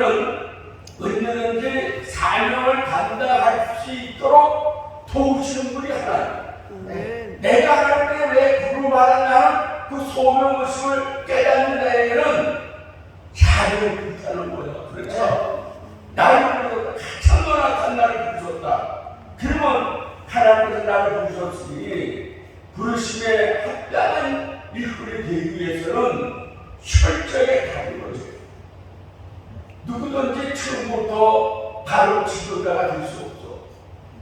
하나님은 언제든지 사명을 감당할 수 있도록 도우시는 분이 하나님. 내가 하나님께 왜 부르고 말하냐 그 소명의식을 깨닫는 자에게는 사명을 불타는 거예요. 그렇죠? 나를 부르셨다. 가장 악한 나를 부르셨다. 그러면 하나님께서 나를 부르셨으니 부르심에 합당한 일꾼이 되기 위해서는 철저하게 다른 거죠. 누구든지 처음부터 바로 지도자가 될 수 없어.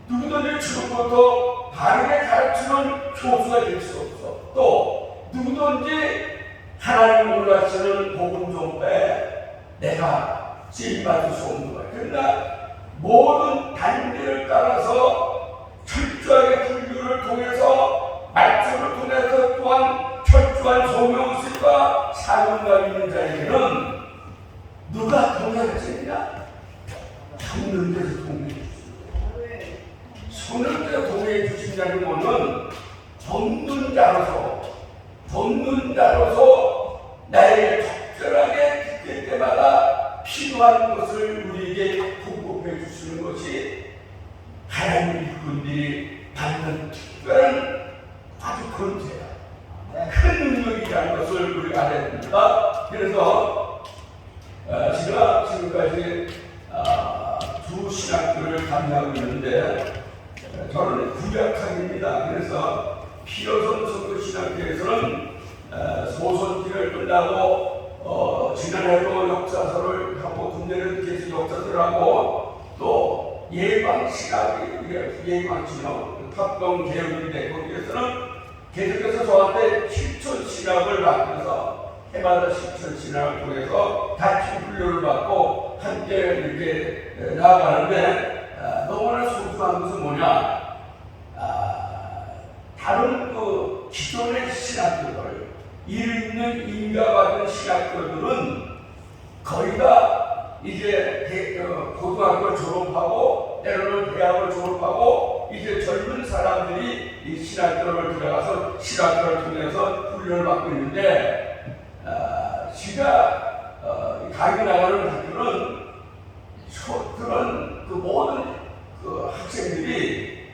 누구든지 처음부터 바르게 가르치는 교수가 될 수 없어. 또 누구든지 하나님을 몰라시는 복음 전파에 내가 쓰임받을 수 없는 거야. 그러나 모든 단계를 따라서 철저하게 분류를 통해서 말씀을 통해서 또한 철저한 소명의식과 사명감 있는 자에게는 누가 동행하시느냐? 죽는 데서 동행해 주시고 죽는 데서 동행해 주신다는 것은 돕는 자로서 나에게 적절하게 그때 때마다 필요한 것을 우리에게 공급해 주시는 것이 하나님의 일꾼들이 받는 특별한 아주 권세야. 큰 능력이라는 것을 우리가 알아야 됩니다. 그래서 제가 지금까지 두 신학교를 감당하고 있는데 저는 구약학입니다. 그래서 피어선 선교 신학교에서는 소선지를 끝나고 지난해도 역사서를 하고 군대를 계속 역사서를 하고 또 예방신학 탑동 계열인데 거기에서는 계속해서 저한테 실천신학을 맡겨서 해마다 실천신학을 통해서 같이 훈련을 받고 함께 이렇게 나아가는데 너무나 소중한 것은 뭐냐? 다른 그 기존의 신학교들, 일 있는 인가받은 신학교들은 거의 다 이제 고등학교를 졸업하고 때로는 대학을 졸업하고 이제 젊은 사람들이 이 신학교를 들어가서 신학교를 통해서 훈련을 받고 있는데 제가 강의 나가는 학교는 그런 그 모든 그 학생들이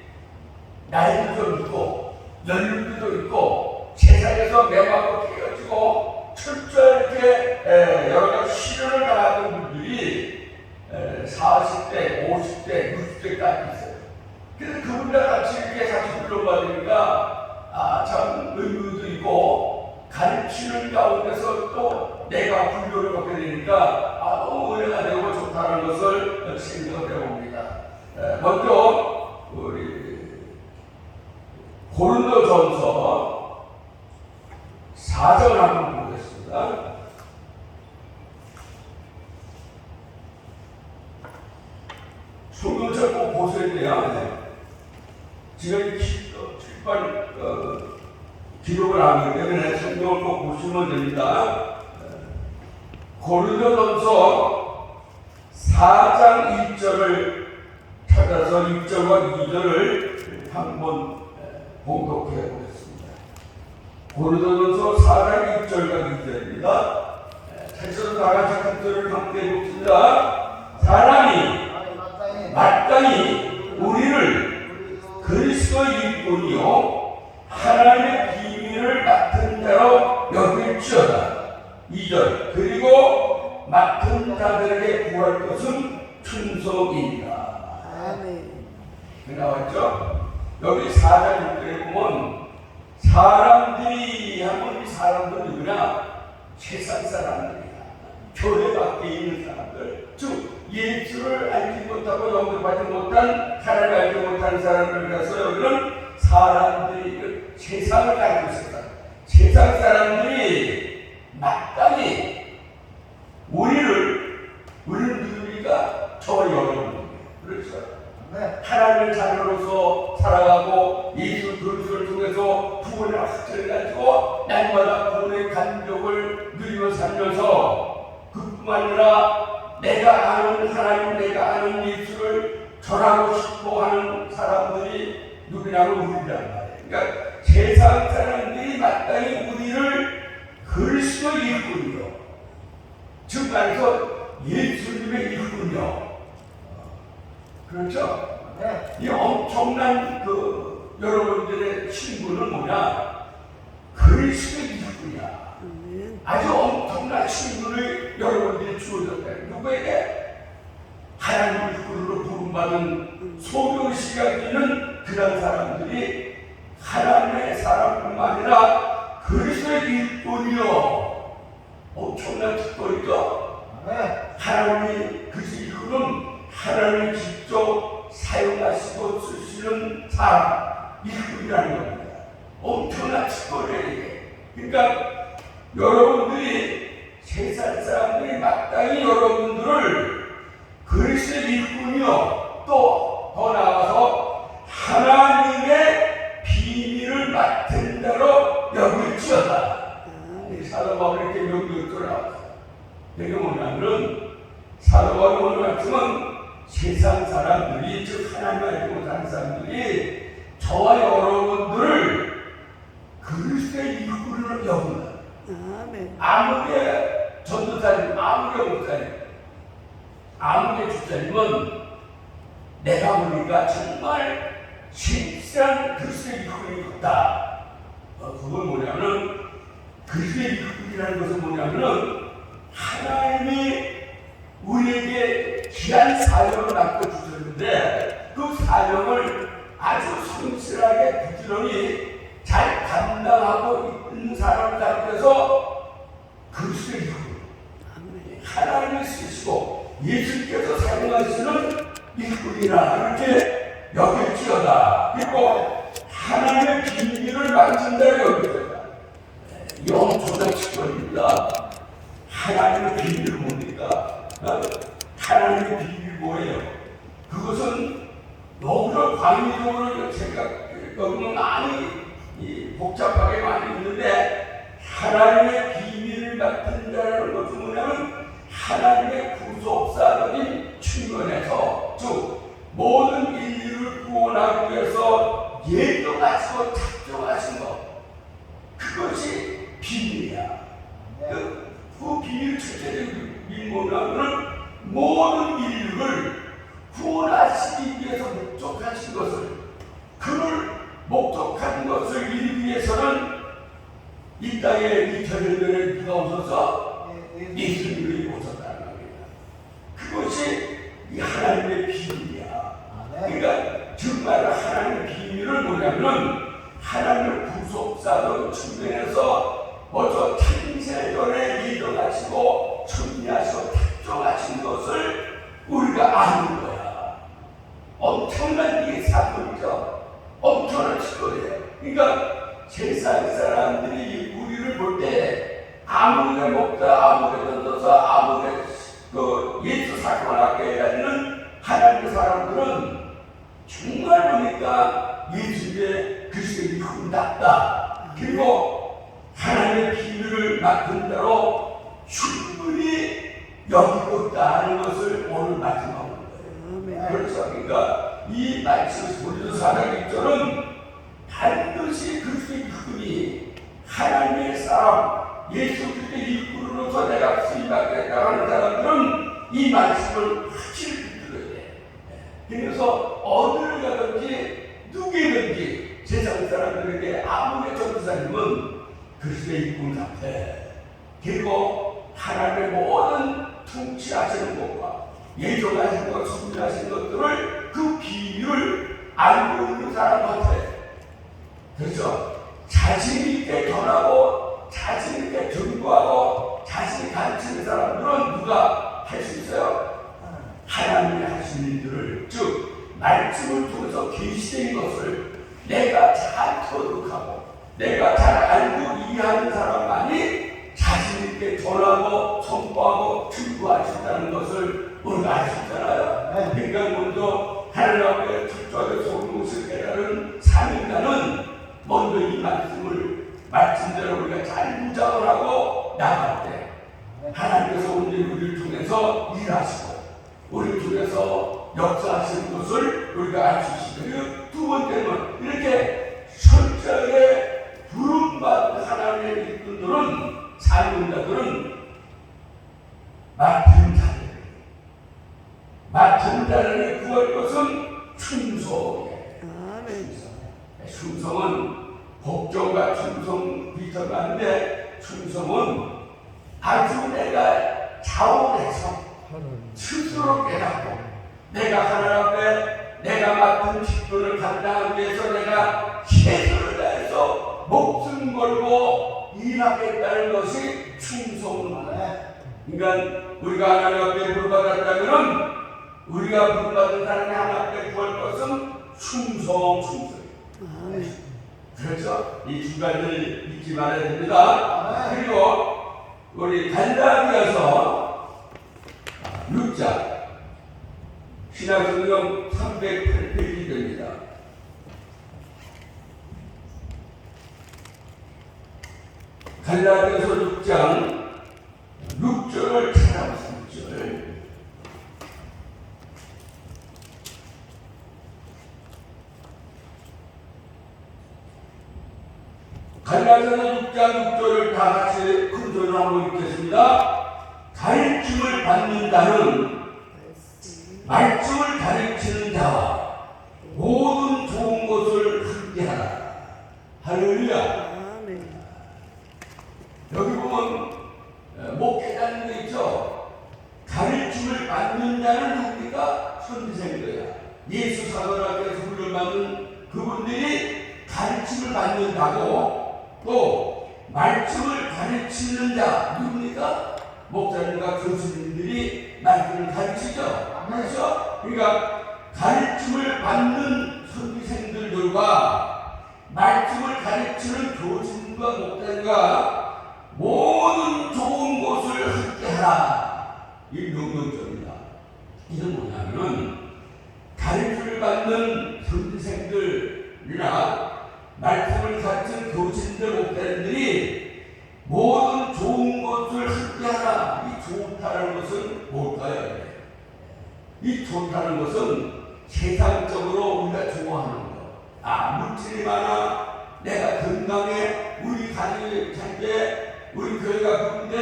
나이도 좀 있고 연륜도 있고 세상에서 매맞고 깨어지고 철저하게 여러 가지 시련을 당하던 분들이 40대, 50대, 60대까지 있어요. 그래서 그분들 같이 이렇게 같이 훈련받으니까 참 의무도 있고 가르치는 가운데서 또 내가 훈련을 받게 되니까 너무 은혜가 되고 좋다는 것을 생각을 해봅니다. 먼저 우리 고린도전서 4절 한번 보겠습니다. 성경책 꼭 보셔야 돼요. 지금 출판 기록을 하기 때문에 성경을 꼭 보시면 됩니다. 고린도전서 4장 1절을 찾아서 1절과 2절을 한번 봉독해 보겠습니다. 고린도전서 4장 1절과 2절입니다. 찾아서 다 같이 한 절을 함께 읽습니다. 사람이 마땅히 우리를 그리스도의 일꾼이요 하나님의 비밀을 맡은 자로 여길지어다. 2절 그리고 맡은 자들에게 구할 것은 충성이니라. 아멘. 나왔죠? 여기 4장 6절에 보면 사람들이 하면 이 사람들은 누구냐? 세상 사람들이야. 교회 밖에 있는 사람들, 즉 예수를 알지 못하고 영접하지 못한 하나님을 알지 못한 사람을 가서 여기는 사람들이 세상을 알고 있었다. 세상 사람들이 마땅히 우리는 누구니까 저 여러분, 그렇죠? 하나님의 자녀로서 살아가고 예수 그리스도를 통해서 구원의 확증을 가지고 날마다 구원의 간격을 누리며 살면서 그뿐만 아니라 내가 아는 하나님, 내가 아는 예수를 전하고 싶어 하는 사람들이 누구냐면 우리란 말이에요. 그러니까 세상 사람들이 마땅히 우리를 그리스도의 일꾼이요, 즉 말해서 예수님의 그렇죠? 이 엄청난 여러분들의 친구는 뭐냐? 그리스도의 일꾼이야. 아주 엄청난 친구를 여러분들이 주어졌다. 누구에게? 하나님 일꾼으로 부름받은 소명시가 있는 그런 사람들이 하나님의 사람뿐만 아니라 그리스도의 일꾼이요. 엄청난 특권이죠. 하나님이 그리스도의 일꾼은 하나님이 직접 사용하시고 쓰시는 사람, 일꾼이라는 겁니다. 엄청난 특권이에요, 이게. 그러니까 여러분들이 세상 사람들이 마땅히 여러분들을 그리스도의 일꾼이요, 또 더 나아가서 하나님의 비밀을 맡은 자로 여길지어다. 사도 바울이 이렇게 명령을 나왔어요. 이게 뭐냐면 사도 바울의 오늘 말씀은 세상 사람들이, 즉 하나님을 알지 못하는 사람들이 저와 여러분들을 그리스도의 일꾼으로 여긴다. 아무리 전도사님, 아무리 목사님, 아무리 주사님은 내가 보니까 정말 진실한 그리스도의 일꾼이었다. 그건 뭐냐면, 그리스도의 일꾼이라는 것은 뭐냐면 하나님이 우리에게 귀한 사명을 맡겨주셨는데 그 사명을 아주 성실하게 부지런히 잘 감당하고 있는 사람을 가르쳐서 그리스도의 일꾼, 하나님을 쓰시고 예수께서 사용하시는 일꾼이라 이렇게 여길지어다. 그리고 하나님의 비밀을 맡은 자로 여길지어다. 이 엄청난 직권입니다. 하나님의 비밀이 뭡니까? 하나님의 비밀이 뭐예요? 그것은 너무나 광의적으로 너무 많이 복잡하게 많이 있는데, 하나님의 비밀을 맡은 자라는 것은 뭐냐면 하나님의 구속사적인 측면에서, 즉 모든 인류를 구원하기 위해서 예정하시고 작정하신 것, 그것이 비밀이야. 그 비밀 첫째는 뭐냐면 모든 인류를 구원하시기 위해서 목적하신 것을, 그를 목적한 것을 이루기 위해서는 이 땅에 2000년 전에 누가 오셔서 예수님이 오셨다는 겁니다. 그것이 이 하나님의 비밀이야. 그러니까 정말 하나님의 비밀을 뭐냐면 하나님의 구속사적 측면에서 먼저 창세전에 예정하시고 정리하시고 작정하신 것을 우리가 아는 거야. 엄청난 이 사건이죠. 엄청난 사건이에요. 그러니까 세상 사람들이 우리를 볼 때 아무개 먹다, 아무개 던져서, 아무개 예수 사건하게 하는 하나님의 사람들은 정말 보니까 예수의 그리스도의 일꾼답다. 그리고 하나님의 비밀을 맡은 자로 충분히 여기고 있다는 것을 오늘 말씀하고 있는 거예요. 그렇죠. 그러니까 이 말씀, 고린도 4장 1절은 반드시 그리스도의 일꾼이 하나님의 사람, 예수 그리스도의 일꾼으로서 내가 쓰임받겠다 하는 사람들은 이 말씀을 확실히 들어야 돼. 그래서 어디를 가든지 누구든지 세상 사람들에게 아무리 전도사님은 그리스도의 일꾼 같아. 그리고 하나님의 모든 통치하시는 것과 예정하신 것, 준비하신 것들을 그 비밀을 알고 있는 사람 같아. 그렇죠? 자신 있게 전하고 자신 있게 전도하고 자신이 가르치는 사람들은 누가 할 수 있어요? 하나님이 하시는 일들을, 즉 말씀을 통해서 계시된 것을 내가 잘 터득하고 내가 잘 알고 이해하는 사람만이 자신 있게 전하고 선포하고 증거할 수 있다는 것을 우리가 알 수 있잖아요. 그러니까 먼저 하나님 앞에 철저하게 속는 것을 깨달은 사명자는 먼저 이 말씀대로 우리가 잘 무장을 하고 나갈 때 하나님께서 우리를 통해서 일하시고 우리를 통해서 역사하시는 것을 우리가 알 수 있습니다. 두 번째는 이렇게 철저하게 부름받은 하나님의 일꾼들은, 사명자들은 맡은 자들, 맡은 간단하게 구할 것은 충성이에요. 아멘. 충성은 복종과 충성 비슷한데 충성은 아주 내가 자원해서 스스로 깨닫고 내가 하나님 앞에 내가 맡은 직분을 감당하기 위해서 내가 최선을 다해서 목숨 걸고 일하겠다는 것이 충성입니다. 그러니까 우리가 하나님 앞에 부름받았다면 우리가 부름받은 사람이 하나님 앞에 구할 것은 충성이에요. 그래서 이 두 가지를 잊지 말아야 됩니다. 그리고 우리 갈라디아서 6장 신약성경 308페이지 됩니다. 갈라디아서 6장 6절을 찾아보세요. 6절. 갈라디아서 6장 6절을 다 같이 큰 소리로 한번 읽겠습니다. 가르침을 받는 자는 말씀을 가르치는 자와 모든 좋은 것을 함께하라. 할렐루야. 여기 보면 목회자는 거 있죠. 가르침을 받는 자는 누굽니까? 선지자입니다. 예수 사도라께서 훈련받는 그분들이 가르침을 받는다고, 또 말씀을 가르치는 자 누굽니까? 목사님과 교수님들이 말씀을 가르치죠. 그렇죠? 그러니까 가르침을 받는 선지생들과 말씀을 가르치는 교수님과 목사님과 모든 좋은 것을 함께하라. 이 명령절입니다. 이건 뭐냐면 가르침을 받는 선지생들이나 말씀을 가르치는 교수님들, 목사님들이 모든 좋은 것을 함께하라. 이 좋다는 것은 뭘까요? 이 좋다는 것은 세상적으로 우리가 좋아하는 것. 물질이 많아, 내가 건강해, 우리 가족이 잘돼, 우리 교회가 그런데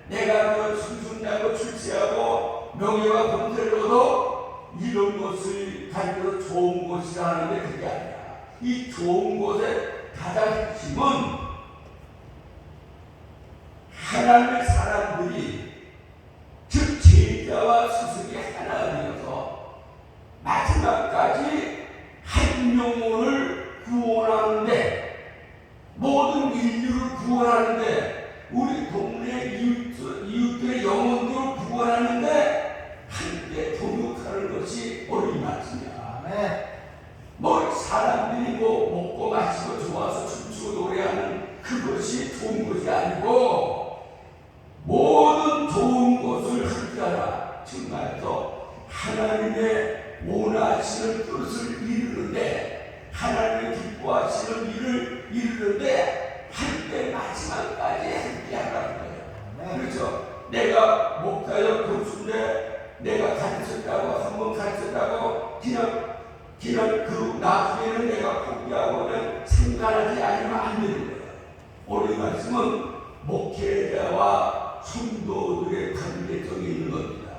내가 그 순순하고 출세하고 명예와 권세를 얻어, 이런 것을 가지고 좋은 것이라 하는데 그게 아니라 이 좋은 것의 가장 핵심은 하나님의 사람들이, 즉 제자와 스승이 하나 되어서 마지막까지 한 영혼을 구원하는데, 모든 인류를 구원하는데, 우리 동네 이웃들의 영혼들을 구원하는데 함께 동역하는 것이 우리 말씀이야. 뭐 사람들이 뭐 먹고 마시고 좋아서 춤추고 노래하는 그것이 좋은 것이 아니고 모든 좋은 것을 함께하라. 즉 말해서 하나님의 원하시는 뜻을 이루는데, 하나님의 기뻐하시는 일을 이루는데 함께 마지막까지 함께하라는 거예요. 그렇죠? 내가 목사역 교수인데 내가 가르쳤다고, 한번 가르쳤다고 그냥 그 나중에는 내가 포기하고 그냥 생각하지 않으면 안 되는 거예요. 오늘 말씀은 목회자와 성도들의 관계성이 있는 겁니다.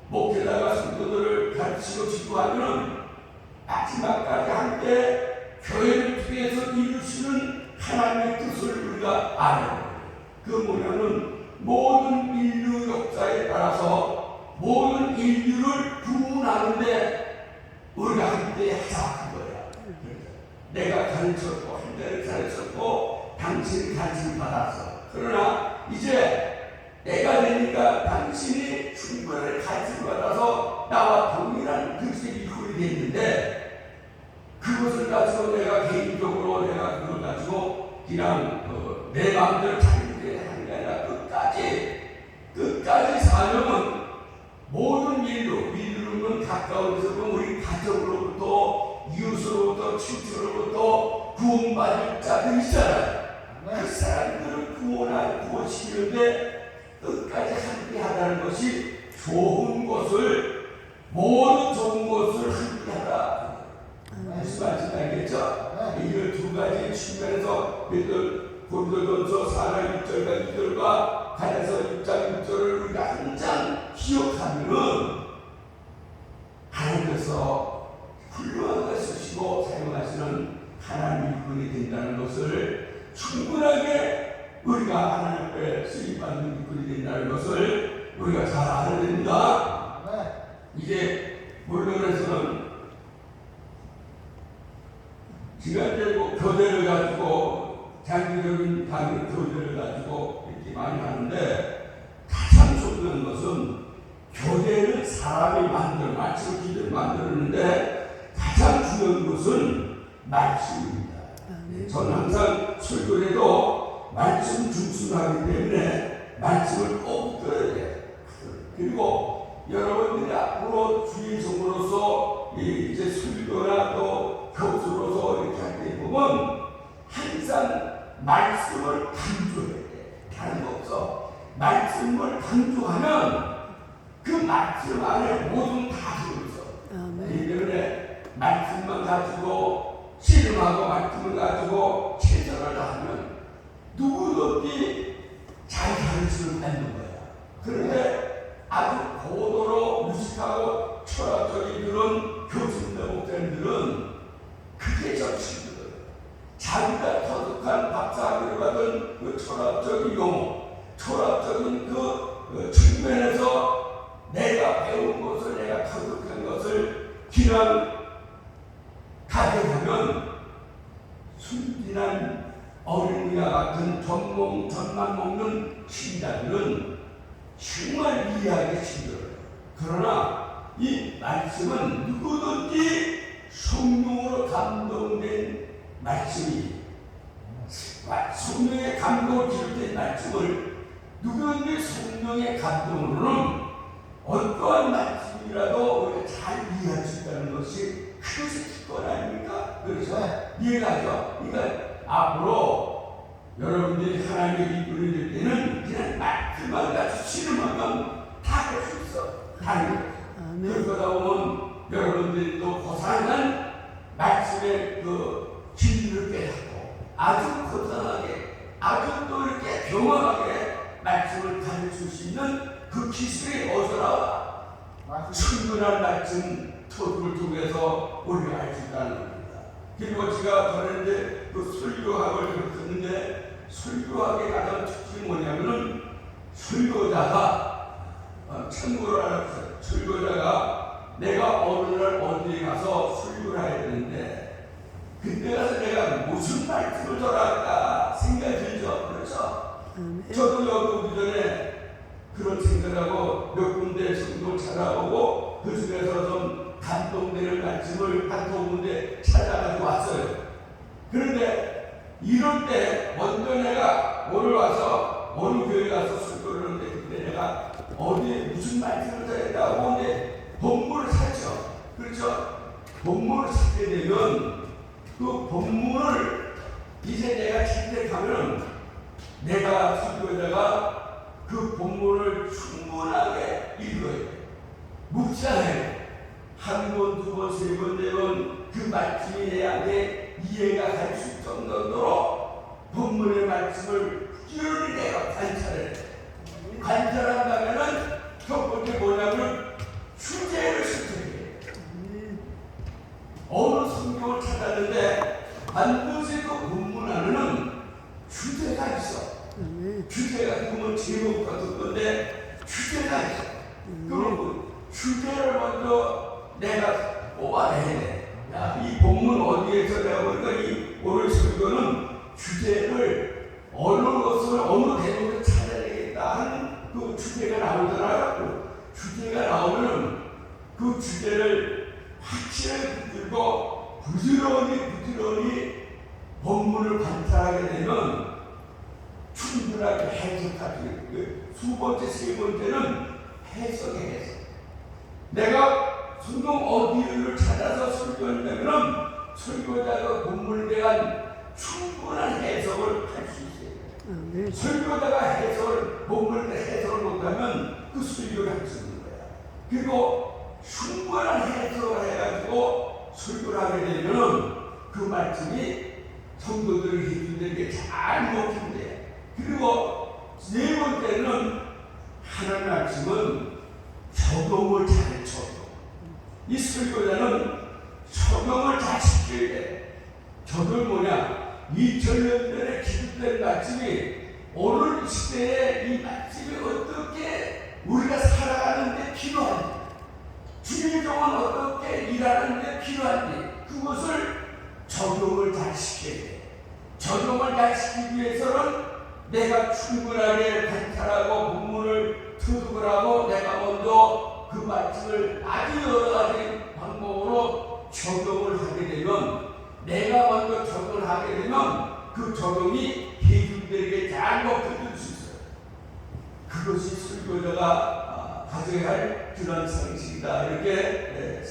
목회자가 성도들을 가르치고 지도하면 마지막까지 함께 교회를 통해서 이루시는 하나님의 뜻을 우리가 알아야 돼요. 그 뭐냐면 모든 인류 역사에 따라서 모든 인류를 구원하는데 우리가 함께 하자 그거야. 내가 가르쳤고 한 대를 가르쳤고 당신이 가르침을 받았어. 그러나 이제 내가 되니까 당신이 충분히 가르침을 받아서 나와 동일한 글씨 이퀄이 됐는데, 그것을 가지고 내가 개인적으로 내가 그걸 가지고 그냥 내 마음대로 자유롭게 하는 게 아니라 끝까지 사명은 모든 인류는 가까운 데서 우리 가족으로부터, 이웃으로부터, 친척으로부터 구원받을 자들이잖아요. 그 사람들을 구원시키는데 끝까지 함께 하라는 것이 좋은 것을, 모든 좋은 것을 함께 하라. 무슨 말인지 알겠죠? 이걸 두 가지 측면에서 고린도전서 4장 1절과 2절과 갈라디아서 6장 6절을 우리가 항상 기억하면은 하나님께서 훌륭하게 쓰시고 사용하시는 하나님 일꾼이 된다는 것을 충분하게 우리가 하나님 앞에 쓰임받는 일꾼이 된다는 것을 우리가 잘 알아야 됩니다. 이제 물론에서는 시간대고 교대를 가지고 장기적인 교대를 가지고 이렇게 많이 하는데 가장 중요한 것은 교대는 사람이 말씀을 기대를 만들었는데 가장 중요한 것은 말씀입니다. 저는 항상 설교를 해도 말씀 중심하기 때문에 말씀을 꼭 들어야 돼요. 그리고 여러분들이 앞으로 주의 종으로서 이제 설교나 또 교수로서 이렇게 할 때 보면 항상 말씀을 강조해야 돼. 다른 거 없어. 말씀을 강조하면 그 말씀 안에 모든 다 들어있어. 이 때문에 말씀만 가지고 씨름하고 말씀을 가지고 최선을 다하면 누구든지 잘 가르침을 받는 거야. 그런데 아주 고도로 무식하고 철학적인 그런 교수님들 목사님들은 그게 정신이거든. 자기가 터득한 박사학위를 받은 그 철학적인 용어, 철학적인 그 측면에서 내가 배운 것을, 내가 터득한 것을 그냥 가져가면 순진한 어린이와 같은 전만 먹는 신자들은 정말 이해하기 힘들어요. 그러나 이 말씀은 누구든지 성령으로 감동된 말씀이, 성령의 감동을 기록된 말씀을 누구든지 성령의 감동으로는 어떠한 말씀이라도 우리가 잘 이해할 수 있다는 것이 그것이 특권 아닙니까? 그래서 이해가죠. 그러니까 앞으로 여러분들이 하나님의 이끌이 될 때는 그냥 말씀만 가지고 씨름하면 다 할 수 있어. 그러다 보면 여러분들이 또 고상한 말씀의 그 진리를 깨닫고 아주 고상하게, 아주 또 이렇게 경험하게 말씀을 가르칠 수 있는 그 기술이 어디서 나와? 충분한 말씀 토득을 통해서 우리가 알 수 있다는 겁니다. 그리고 제가 전에 그 설교학을 들었는데 설교학의 가장 특징이 뭐냐면은 설교자가 참고로 알아보세요. 설교자가 내가 어느 날 어디에 가서 설교를 해야 되는데 그때 가서 내가 무슨 말씀을 전할까 생각이 들죠. 그렇죠? 저도 여기 오기 전에 그런 생각하고 몇 군데 성경을 찾아보고 그 중에서 좀 감동되는 말씀을 한 두 군데 찾아가지고 왔어요. 그런데 이럴 때 먼저 내가 오늘 와서 어느 교회 가서 설교를 하는데 그때 내가 어디에 무슨 말씀을 전했다고 이제 본문을 찾죠. 그렇죠? 본문을 찾게 되면 그 본문을 이제 내가 채택하면 내가 설교자가 그 본문을 충분하게 읽어야 돼. 묵상해. 한 번, 두 번, 세 번, 네 번 그 말씀이 내 안에 이해가 갈 수 있을 정도로 본문의 말씀을 꾸준히 내가 관찰해. 관찰한다면은 첫 번째 뭐냐면 주제를 선택해. 어느 성경을 찾았는데 반드시 그 본문 안에는 주제가 있어. 주제가 그러면 제목 같은 건데 주제가 있어. 그럼 주제를 먼저 내가 뽑아내야 돼. 야, 이 본문 어디에서 내가 보니까 이 오늘 설교는 주제를 어느 것을 어느 대목을 찾아야 되겠다 하는 그 주제가 나오잖아요. 그 주제가 나오면 그 주제를 확실하게 붙들고 부지런히 본문을 관찰하게 되면 충분하게 해석하지. 두 번째, 세 번째는 해석. 내가 성경 어디를 찾아서 설교한다면 설교자가 본문에 대한 충분한 해석을 할 수 있어요. 설교자가 본문에 대한 해석을 못하면 그 설교를 할 수 있는 거야. 그리고 충분한 해석을 해가지고 설교를 하게 되면 그 말씀이 성도들을 해주는데 잘 먹힌대. 그리고 네 번째는 하나님 말씀은 적용을 잘해. 이 설교자는 적용을 잘 시켜야 돼. 적용이 뭐냐? 2000년 전에 기록된 말씀이 오늘 시대에 이 말씀이 어떻게 우리가 살아가는데 필요한지, 주님의 종은 어떻게 일하는데 필요한지, 그것을 적용을 잘 시켜야 돼. 적용을 잘 시키기 위해서는 내가 충분하게 관찰하고 본문을 터득을 하고 내가 먼저 그 말씀을 아주 여러 가지 방법으로 적용을 하게 되면, 내가 먼저 적용을 하게 되면 그 적용이 대중들에게 잘 먹혀질 수 있어요. 그것이 설교자가 가져야 할 그런 상식이다, 이렇게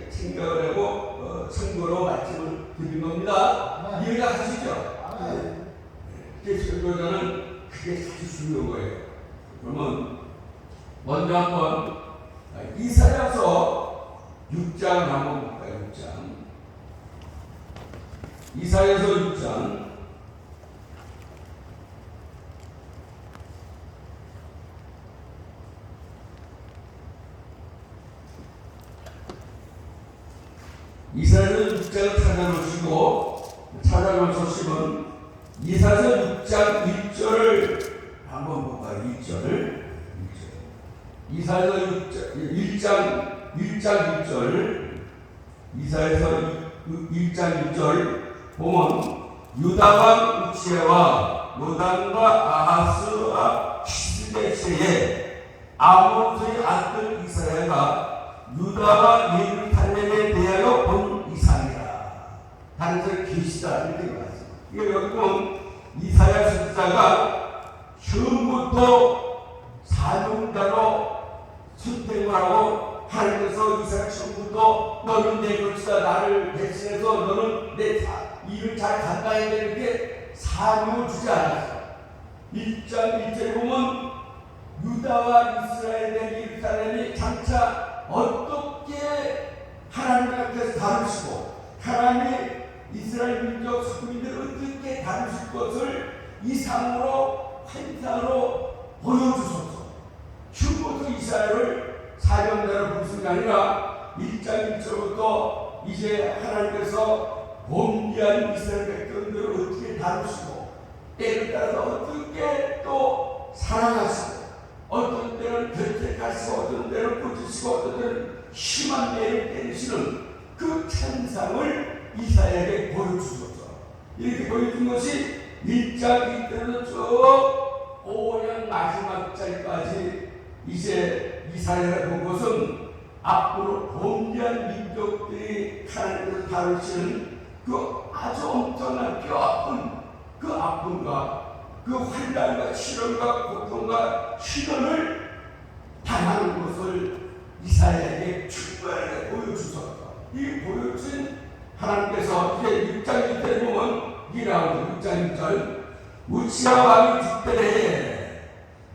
생각을 하고 참고로 말씀을 드린 겁니다. 이해가 가시죠? 설교자는 그게 아주 중요한 거예요. 그러면 먼저 한번 이사야서 6장 한번 볼까요? 6장. 이사야서 6장. 이사야서 6장을 찾아놓으시면 이사야서 6장 1절을 한번 볼까요? 1절. 이사야서 1장 1절. 이사야서 1장 1절 보면 유다왕 우치야와 요담과 아하스와 시드세에 아몬의 아들 이스라엘과 유다와 예루살렘에 대하여 본 이상이라. 다른 데서 계시다, 이렇게 말했습니다. 이게 여기 보면 이사야 선지자가 처음부터 사명자로 선택을 하고 하나님께서 이사야 처음부터 너는 내 것이다, 나를 대신해서 너는 내 일을 잘 감당해야 되는 게 사명을 주지 않았어. 1장 1절에 보면 유다와 이스라엘의 예루살렘이 장차 어떻게 하나님 앞에서 다루시고 하나님이 이스라엘 민족 서민들을 어떻게 다루실 것을 이상으로 환상으로 보여주소서. 처음부터 이사야를 사명자로 부르신 게 아니라 1장 1절부터 이제 하나님께서 범죄한 이스라엘 백성들을 어떻게 다루시고 때에 따라서 어떻게 또 사랑하시고 어떤 때는 결책하시고 어떤 때는 꾸짖으시고 어떤 때는 심한 매를 때리시는 그 찬상을 이사야에게 보여주소서. 이렇게 보여준 것이 1장 1절부터 쭉 5장 마지막 절까지 이제 이사야가 본 것은 앞으로 범죄한 민족들이 하나님께서 다루시는 그 아주 엄청난 뼈아픈 그 아픔과 그 환난과 시련과 고통과 시련을 당하는 것을 이사야에게 충분하게 보여주소서. 이 보여준 하나님께서 이제 6장 1절에 보면 이 나오죠. 6장 1절 우치야 왕이 죽더래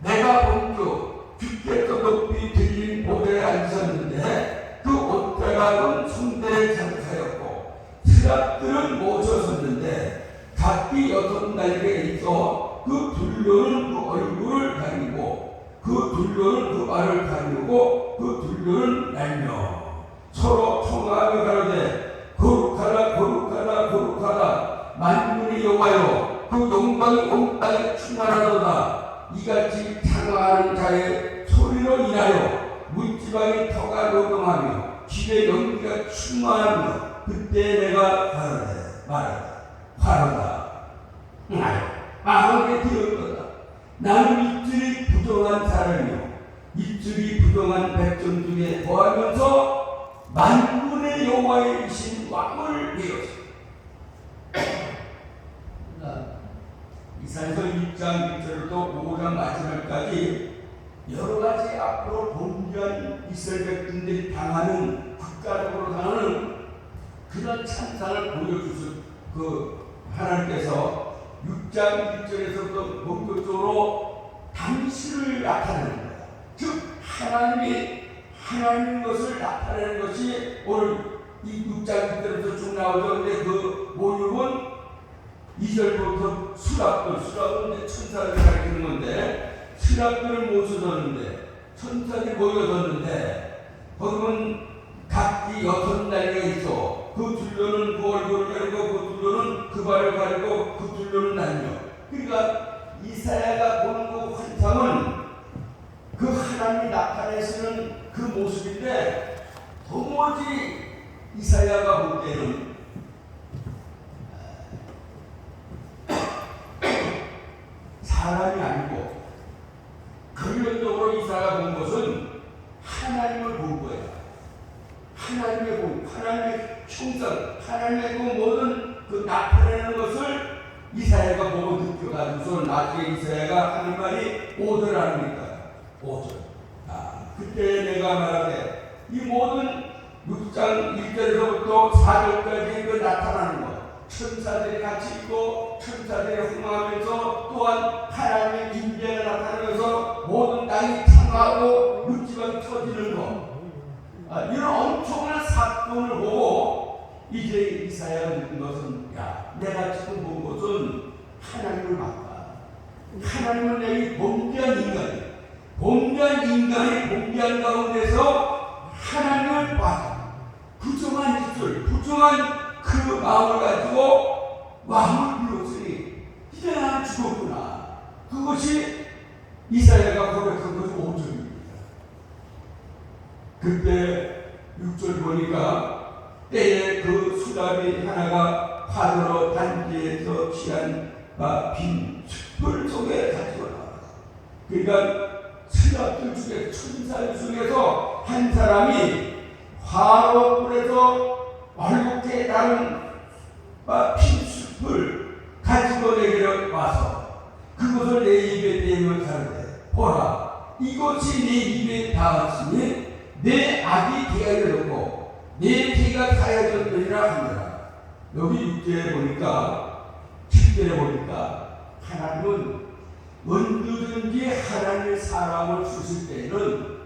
내가 본주 주께서 높이 들린 보좌에 앉으셨는데 그 옷자락은 성대에 장사였고 스랍들은 모셔섰는데 각기 6날개 있어 그 둘로는 그 얼굴을 가리고 그 둘로는 그 발을 가리고 그 둘로는 날며 서로 통하며 가로되 거룩하다 거룩하다 거룩하다 만군의 여호와여 그 영광이 온 땅에 충만하도다. 이같이 찬양하는 자의 소리로 인하여 문지방의 터가 녹음하며 집의 연기가 충만하며 그때 내가 말하다 나요 망하게 되었도다. 나는 입술이 부정한 사람이요 입술이 부정한 백성 중에 거하면서 만군의 여호와의 이신 왕을 배웠습니다. 이사야서 1장 1절부터 5장 마지막까지 여러 가지 앞으로 범죄한 이스라엘 백성들이 당하는 국가적으로 당하는 그런 찬상을 보여주신 그 하나님께서 6장 1절에서부터 본격적으로 당신을 나타내는 거예요. 즉 하나님인 것을 나타내는 것이 오늘 이 6장 1절부터 쭉 나오죠. 근데 그 모욕은 2절부터 수락은 천사를 가리키는 건데 수락들을 모셔졌는데 천사들이 모여졌는데 거기는 각기 그러니까 이사야가 보는 그 환상은 그 하나님이 나타내시는 그 모습인데 도무지 이사야가 볼 때는 사람이 아니고 근본적으로 이사야가 본 것은 하나님을 본 거예요. 하나님의 형상, 하나님의 그 모든 그 나타내는 것을 이사야가 보고 느껴가지고서 나중에 이사야가 하는 말이 5절 아닙니까? 5절. 그때 내가 말하되 이 모든 6장 1절에서부터 4절까지 그 나타나는 것, 천사들이 같이 있고 천사들이 흥망하면서 또한 하나님의 임재가 나타나면서 모든 땅이 창하고 육지가 터지는 것, 이런 엄청난 사건을 보고 이제 이사야가 느낀 것은 내가 지금 본 것은 하나님을 봤다. 하나님은 내 범죄한 인간이 범죄한 가운데서 하나님을 봤다. 부정한 짓을, 부정한 그 마음을 가지고 마음을 비웠으니 이제 나는 죽었구나. 그것이 이사야가 고백한 것이 5절입니다. 그때 6절 보니까 때에 그 수갑이 하나가 화로로 단지에서 취한 빈 숯불 속에 가지고 나왔다. 그러니까 수갑들 중에 천사 중에서 한 사람이 화로불에서 얼룩에 다른 빈 숯불 가지고 내게 와서 그것을 내 입에 대면 가르되 보라 이것이 내 입에 닿았으니 내 악이 되어졌고 내 죄가 가해졌느니라 하니라. 여기 6절에 보니까 7절에 보니까 하나님은 언제든지 하나님의 사람을 쓰실 때에는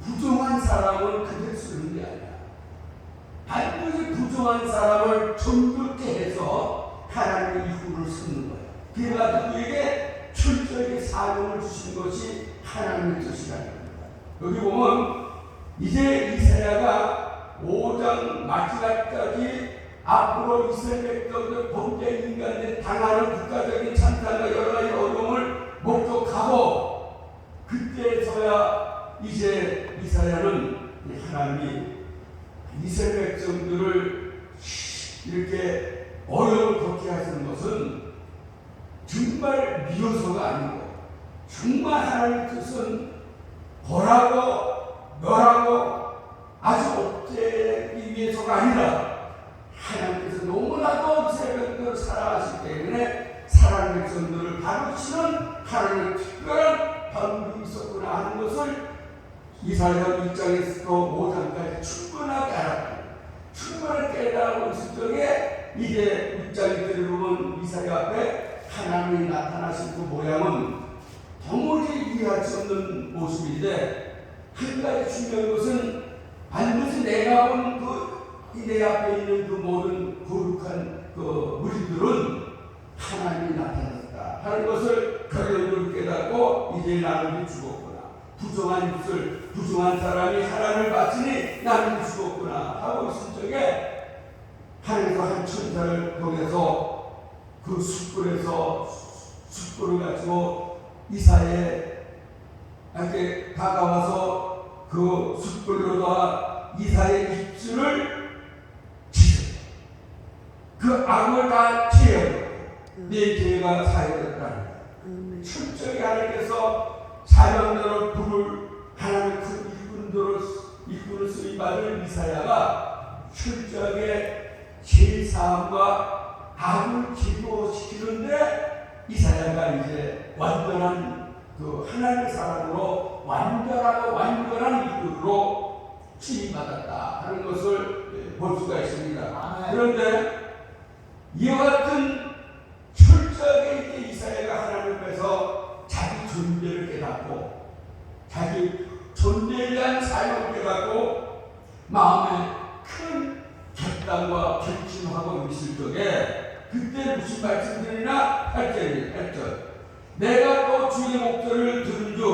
부정한 사람을 그대로 쓰는 게 아니야. 반드시 부정한 사람을 정결케 해서 하나님의 이후를 쓰는 거야. 그래가지고 그에게 철저하게 사명을 주신 것이 하나님의 뜻이라는 겁니다. 여기 보면 이제 이사야가 5장 마지막까지 앞으로 이스라엘 백성들 범죄 인간들이 당하는 국가적인 찬탄과 여러 가지 어려움을 목격하고 그때서야 이제 이사야는 하나님이 이스라엘 백성들을 이렇게 어려움을 겪게 하시는 것은 정말 미워서가 아니고 정말 하나님의 뜻은 보라고 너라고 아주 억제하기 위해서가 아니라 하나님께서 너무나도 이스라엘 백성들을 사랑하시기 때문에 사랑하는 백성들을 다루시는 하나님의 특별한 방법이 있었구나 하는 것을 이사야 1장에서 5장까지 충분하게 알았고 충분하게 깨달고 있을 적에 이제 6장에 들어보면 이사야 앞에 하나님이 나타나신 그 모양은 도무지 이해할 수 없는 모습인데 한 가지 중요한 것은 반드시 내가 본 내 앞에 있는 그 모든 거룩한 그 무리들은 하나님이 나타났다 하는 것을 결론적으로 깨닫고 이제 나는 죽었구나. 부정한 짓을 부정한 사람이 하나님을 바치니 나는 죽었구나 하고 있을 적에 하나님께서 한 천사를 통해서 그 숯불에서 숯불을 가지고 이사야에게 다가와서 그 숯불로다가 이사야의 입술을 그 악을 다 채워요. 내 죄가 사해졌다는 철저히 하나님께서 사명대로 불을 하나님의 큰 일꾼을 쓰임받을 이사야가 철저하게 죄사함과 악을 제거시키는데 이사야가 이제 완전한 그 하나님의 사람으로 완전한 일꾼으로 쓰임받았다 하는 것을 볼 수가 있습니다. 그런데 이와 같은 철저하게 이사야가 하나님 앞에서 자기 존재를 깨닫고 자기 존재에 대한 사역을 깨닫고 마음에 큰 결단과 결심하고 있을 적에 그때 무슨 말씀드리나 8절 내가 또 주의 목소리를 들은 줄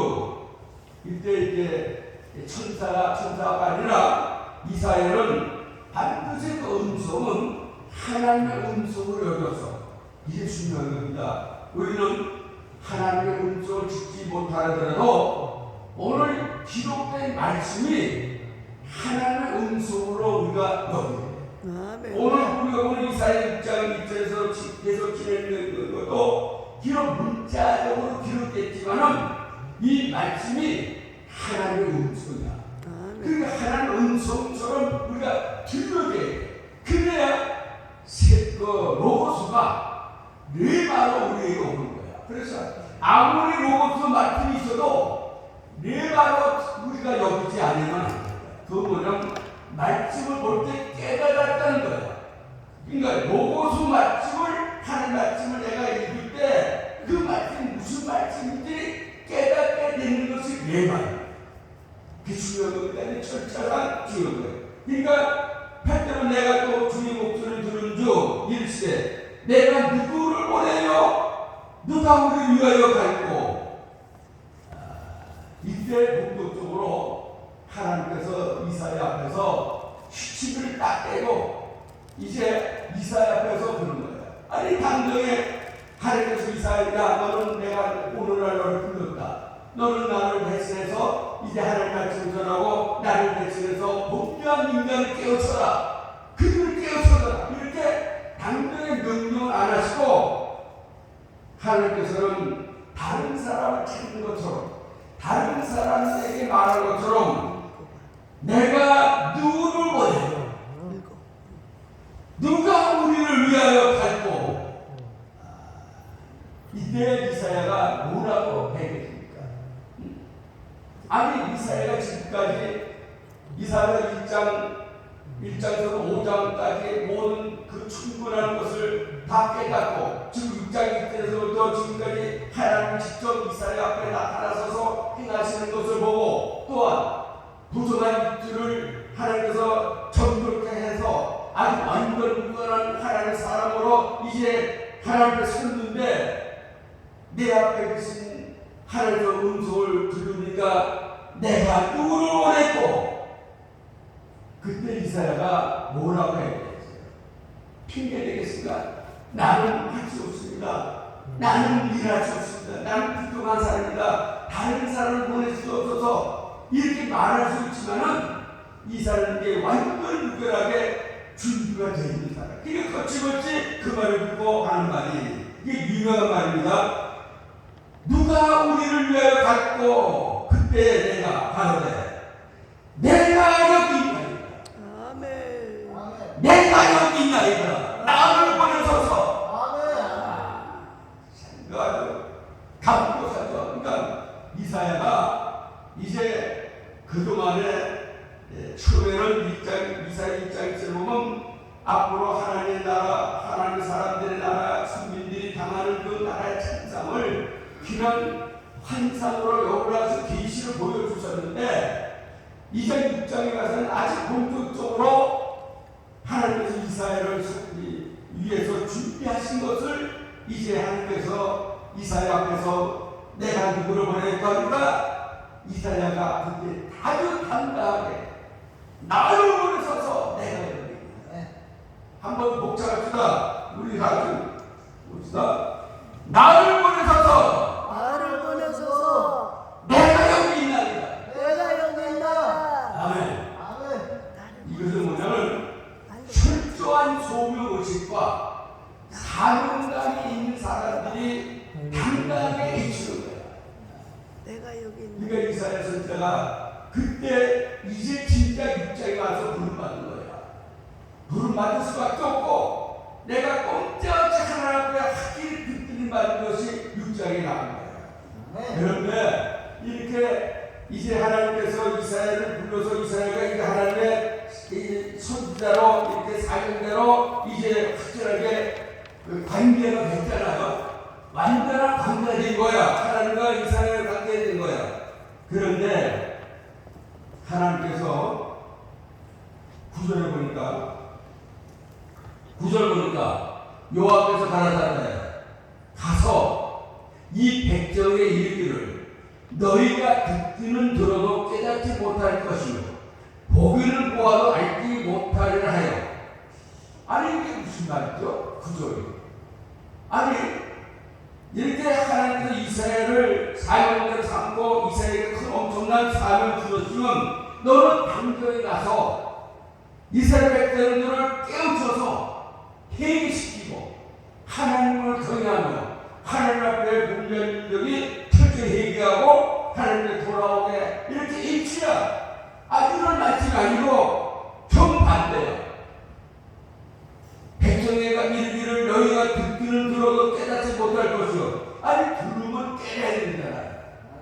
이때 이제 천사가 아니라 이사야는 반드시 그 음성은 하나님의 음성을 여겨서 이게 중요한 겁니다. 우리는 하나님의 음성을 듣지 못하더라도 오늘 기록된 말씀이 하나님의 음성으로 우리가 여기고 오늘 우리가 오늘 이사야 6장 1절에서 계속 진행되는 것도 기록 문자적으로 기록됐지만은 이 말씀이 하나님의 음성이야. 그 하나님의 음성처럼 우리가 들려야 돼. 그래야 로고스가 레마로 우리에게 오는 거야. 그래서 아무리 로고스 말씀이 있어도 레마로 우리가 여기지 않으면 안 돼. 그거는 말씀을 볼 때 깨달았다는 거야. 그러니까 로고스 말씀을 하는 말씀을 내가 읽을 때 그 말씀이 무슨 말씀인지 깨닫게 되는 것이 레마야. 그게 중요한 겁니다. 철저한 중요한 거예요. 그러니까 팔때는 내가 또 주의 목소리를 들은 중 이르시되 내가 누구를 보내요? 누가 우리를 위하여 갈고. 이때 본격적으로 하나님께서 이사야 앞에서 휴식을 딱 떼고 이제 이사야 앞에서 그런 거예요. 아니 당장에 하나님께서 이사야 너는 내가 오늘날 너를 불렀다. 너는 나를 대신해서 이제 하나님 말씀을 전하고 나를 대신해서 복귀한 인간을 깨우쳐라. 그들을 깨우쳐라. 이렇게 당장에 명령을 안 하시고 하나님께서는 다른 사람을 찾는 것처럼 다른 사람에게 말하는 것처럼 내가 누구를 보내요? 누가 우리를 위하여 갈고. 이때 이사야가 뭐라고 해겠습니까? 아니 이사야가 지금까지 이사야 1장에서 5장까지 모든 그 충분한 것을 다 깨닫고 지금 6장 1절에서부터 지금까지 하나님이 직접 이사야 앞에 나타나셔서 행하시는 것을 보고 또한 부정한 입술을 하나님께서 정결케 해서 아주 완전 무관한 하나님의 사람으로 이제 하나님 앞에 섰는데 내 앞에 계신 하나님의 음성을 들으니까 내가 누구를 원했고. 그때 이사야가 뭐라고 했어요? 핑계 대겠습니까? 나는 할 수 없습니다. 나는 일할 수 없습니다. 나는 부족한 사람이다. 다른 사람을 보낼 수 없어서 이렇게 말할 수 있지만은 이 사람에게 완전 무결하게 준비가 되어 있는 사람. 그게 거침없이 그 말을 듣고 하는 말이 이게 유명한 말입니다. 누가 우리를 위하여 갔고. 그때 내가 바로되 내가 여기 있나이다. 아멘. 내가 여기 있나이다. 나를 보내소서. 아멘. 아주 감격하죠. 그러니까 이사야가 이제 그동안에 처음에는 이사야 1장에서 보면 앞으로 하나님의 나라, 하나님의 사람들의 나라, 국민들이 당하는 그 나라의 참상을 그냥 환상으로 여러분한테 계시를 보여주셨는데 이제 6장에 가서는 아직 본격적으로 하나님께서 이사야를 위해서 준비하신 것을 이제 하나님께서 이사야 앞에서 내가 누구를 보낼까 하니까 이사야가 그때 아주 당당하게 나를 보내셔서 내가 여기 한번 복잡합시다. 우리 같이 봅시다. 나를 보내셔서 내가 여기 있나이다. 아멘. 이것은 뭐냐면 철저한 소명의식과 사명감이 있는 사람들이 당당하게 외치는 거야. 내가 여기 있는. 그러니까 이사야 선지자가 그때 이제 진짜 6장에 와서 부름받는 거야. 부름받을 수밖에 없고 내가 꼼짝없이 하나님 앞에 하기를 듣는 받는 것이 6장에 나온 거야. 그런데 이렇게 이제 하나님께서 이사야를 불러서 이사야가 이제 하나님의 선지자로 이렇게 사명대로 이제 확실하게 관계가 됐잖아요. 완전한 관계가 된 거야. 하나님과 이사야의 관계가 된 거야. 그런데 하나님께서 9절 보니까 여호와께서 가라사대 가서 이 백성에 이르기를 너희가 듣기는 들어도 깨닫지 못할 것이요 보기는 보아도 알지 못하리라 하여. 아니 이게 무슨 말이죠? 9절이 아니 이렇게 이렇게 하나님께서 이스라엘을 사명대로 삼고 이스라엘에게 큰 엄청난 사명을 주셨으면 너는 당장에 가서 이스라엘 백성들을 깨우쳐서 회개시키고 하나님을 경외하며 하나님 앞에 분별력이 철저히 회개하고 하나님께 돌아오게 이렇게 일치라. 이런 말씀이 아니고 정반대야. 백성에게 이르기를 너희가 듣기는 들어도 깨닫지 못할 것이요. 들으면 깨달아야 된다.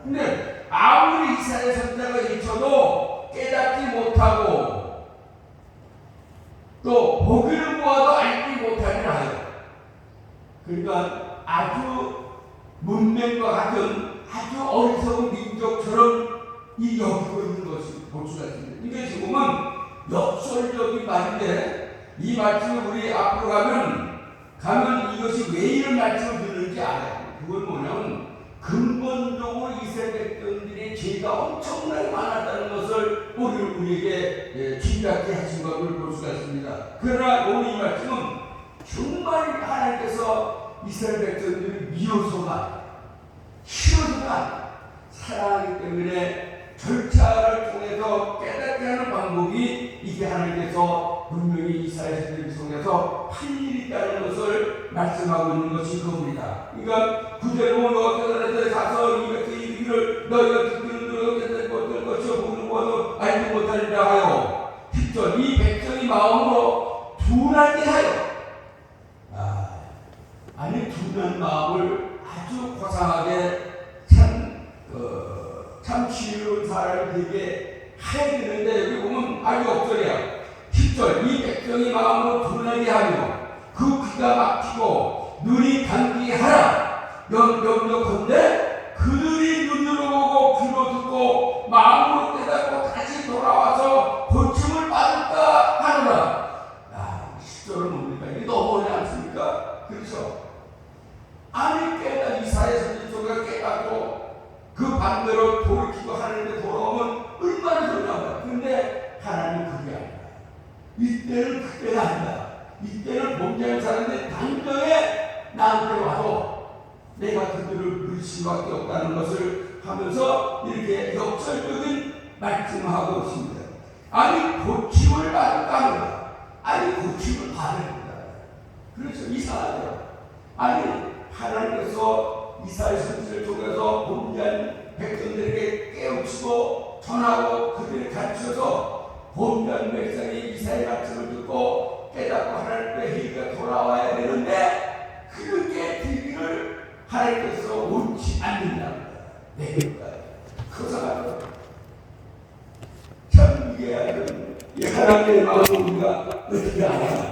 근데 아무리 이스라엘 선자가 일쳐도 깨닫지 못하고 또 보기를 보아도 알지 못하리라 하여. 그러니까 아주 문명과 같은 아주 어리석은 민족처럼 이 여기고 있는 것이 볼 수가 있습니다. 이게 지금은 역설적인 말인데 이 말씀을 우리 앞으로 가면 이것이 왜 이런 말씀을 듣는지 알아요. 그건 뭐냐면 근본적으로 이스라엘 백성들의 죄가 엄청나게 많았다는 것을 우리에게 짐작케 하신 것을 볼 수가 있습니다. 그러나 오늘 이 말씀은 정말 하나님께서 이스라엘 백성들을 미워서가 싫어서가 사랑하기 때문에 절차를 통해서 깨닫게 하는 방법이 이게 하나님께서 분명히 이스라엘 백성들을 통해서 할 일이 있다는 것을 말씀하고 있는 것이 그겁니다. 그러니까 구제로 너희들한테 가서 이 백성이 이르기를 너희가 듣기는 들어도 깨닫지 못할 것이요 보는 것도 알지 못하리라 하여 10절 이 백성이 마음으로 둔하게 하여 둔한 마음을 아주 고상하게 참 쉬운 사람이 되게 해야 되는데 여기 보면 아주 없더래요. 10절 이 백성이 마음으로 둔하게 하며 그 귀가 막히고 눈이 감기게 하라. 명령컨대 그들이 눈으로 보고 귀로 듣고 마음으로 깨닫고 다시 돌아와서 고침을 받을까 하노라. 10절은 뭡니까? 이게 너무 어렵지 않습니까? 그렇죠? 이스라엘 선지 속에 깨닫고 그 반대로 돌이키고 하나님께 돌아오면 얼마나 좋냐고요. 근데 하나님은 그게 아니다. 이때는 그때가 아니다. 이때는 범죄한 사람들이 당장에 나한테 와도 내가 그들을 부릴 수밖에 없다는 것을 하면서 이렇게 역설적인 말씀을 하고 있습니다. 고침을 받을까 합니다. 고침을 받아야 된다. 그렇죠. 이상하죠. 하나님께서 이스라엘 선지를 통해서 범죄한 백성들에게 깨우치고 전하고 그들을 가르쳐서 범죄한 백성이 이스라엘 말씀을 듣고 깨닫고 하나님께 회개가 돌아와야 되는데 그렇게 되기를 하나님께서 원치 않는답니다. 그래서 참 이게 하나님의 마음을 우리가 어떻게 알아야